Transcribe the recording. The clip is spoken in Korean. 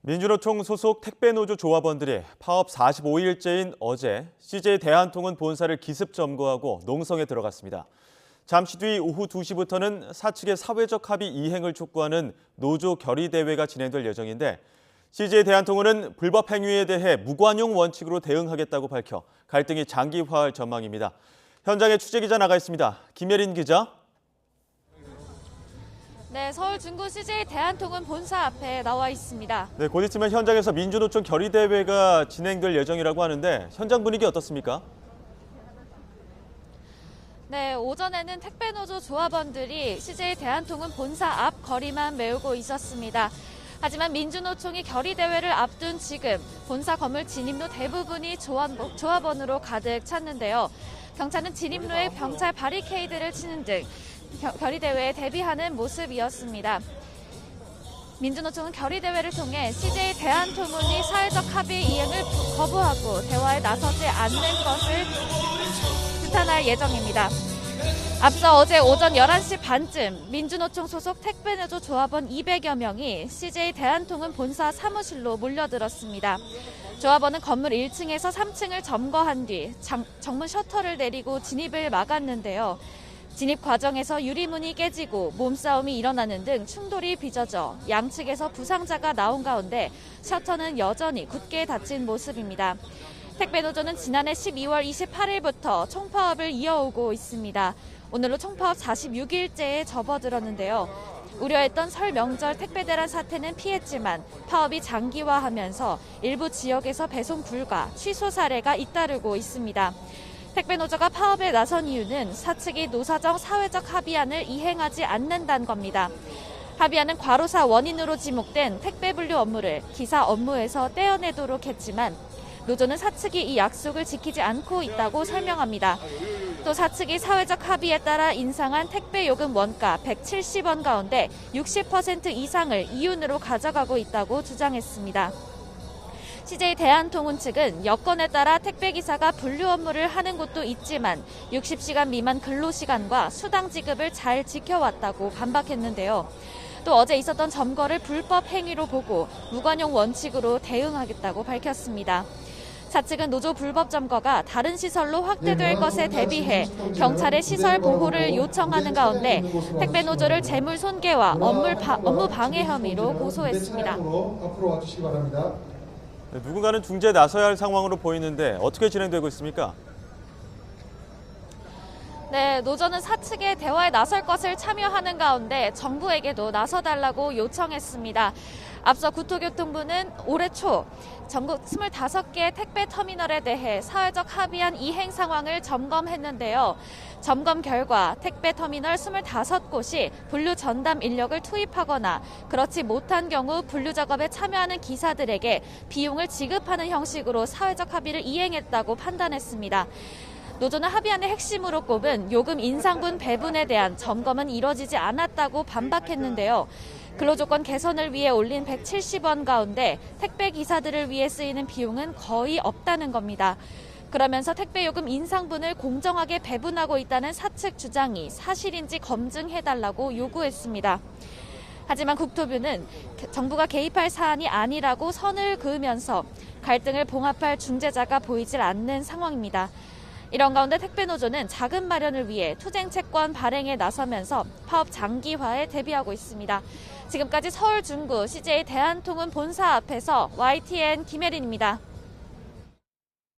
민주노총 소속 택배노조 조합원들이 파업 45일째인 어제 CJ 대한통운 본사를 기습 점거하고 농성에 들어갔습니다. 잠시 뒤 오후 2시부터는 사측의 사회적 합의 이행을 촉구하는 노조 결의대회가 진행될 예정인데 CJ 대한통운은 불법 행위에 대해 무관용 원칙으로 대응하겠다고 밝혀 갈등이 장기화할 전망입니다. 현장에 취재기자 나가 있습니다. 김예린 기자. 네, 서울 중구 CJ 대한통운 본사 앞에 나와 있습니다. 네, 곧 있으면 현장에서 민주노총 결의대회가 진행될 예정이라고 하는데 현장 분위기 어떻습니까? 네, 오전에는 택배노조 조합원들이 CJ 대한통운 본사 앞 거리만 메우고 있었습니다. 하지만 민주노총이 결의대회를 앞둔 지금 본사 건물 진입로 대부분이 조합원으로 가득 찼는데요. 경찰은 진입로에 병찰 바리케이드를 치는 등 결의대회에 대비하는 모습이었습니다. 민주노총은 결의대회를 통해 CJ 대한통운이 사회적 합의 이행을 거부하고 대화에 나서지 않는 것을 규탄할 예정입니다. 앞서 어제 오전 11시 반쯤 민주노총 소속 택배노조 조합원 200여 명이 CJ 대한통운 본사 사무실로 몰려들었습니다. 조합원은 건물 1층에서 3층을 점거한 뒤 정문 셔터를 내리고 진입을 막았는데요. 진입 과정에서 유리문이 깨지고 몸싸움이 일어나는 등 충돌이 빚어져 양측에서 부상자가 나온 가운데 셔터는 여전히 굳게 닫힌 모습입니다. 택배노조는 지난해 12월 28일부터 총파업을 이어오고 있습니다. 오늘로 총파업 46일째에 접어들었는데요. 우려했던 설 명절 택배대란 사태는 피했지만 파업이 장기화하면서 일부 지역에서 배송 불가, 취소 사례가 잇따르고 있습니다. 택배노조가 파업에 나선 이유는 사측이 노사정 사회적 합의안을 이행하지 않는다는 겁니다. 합의안은 과로사 원인으로 지목된 택배 분류 업무를 기사 업무에서 떼어내도록 했지만 노조는 사측이 이 약속을 지키지 않고 있다고 설명합니다. 또 사측이 사회적 합의에 따라 인상한 택배 요금 원가 170원 가운데 60% 이상을 이윤으로 가져가고 있다고 주장했습니다. CJ 대한통운 측은 여건에 따라 택배기사가 분류 업무를 하는 곳도 있지만 60시간 미만 근로시간과 수당 지급을 잘 지켜왔다고 반박했는데요. 또 어제 있었던 점거를 불법 행위로 보고 무관용 원칙으로 대응하겠다고 밝혔습니다. 사측은 노조 불법 점거가 다른 시설로 확대될 것에 대비해 경찰의 시설 보호를 요청하는 가운데 택배노조를 재물 손괴와 업무 방해 혐의로 고소했습니다. 누군가는 중재에 나서야 할 상황으로 보이는데 어떻게 진행되고 있습니까? 네, 노조는 사측의 대화에 나설 것을 참여하는 가운데 정부에게도 나서달라고 요청했습니다. 앞서 국토교통부는 올해 초 전국 25개 택배 터미널에 대해 사회적 합의안 이행 상황을 점검했는데요. 점검 결과 택배 터미널 25곳이 분류 전담 인력을 투입하거나 그렇지 못한 경우 분류 작업에 참여하는 기사들에게 비용을 지급하는 형식으로 사회적 합의를 이행했다고 판단했습니다. 노조는 합의안의 핵심으로 꼽은 요금 인상분 배분에 대한 점검은 이뤄지지 않았다고 반박했는데요. 근로조건 개선을 위해 올린 170원 가운데 택배 기사들을 위해 쓰이는 비용은 거의 없다는 겁니다. 그러면서 택배요금 인상분을 공정하게 배분하고 있다는 사측 주장이 사실인지 검증해달라고 요구했습니다. 하지만 국토부는 정부가 개입할 사안이 아니라고 선을 그으면서 갈등을 봉합할 중재자가 보이질 않는 상황입니다. 이런 가운데 택배노조는 자금 마련을 위해 투쟁채권 발행에 나서면서 파업 장기화에 대비하고 있습니다. 지금까지 서울 중구 CJ 대한통운 본사 앞에서 YTN 김혜린입니다.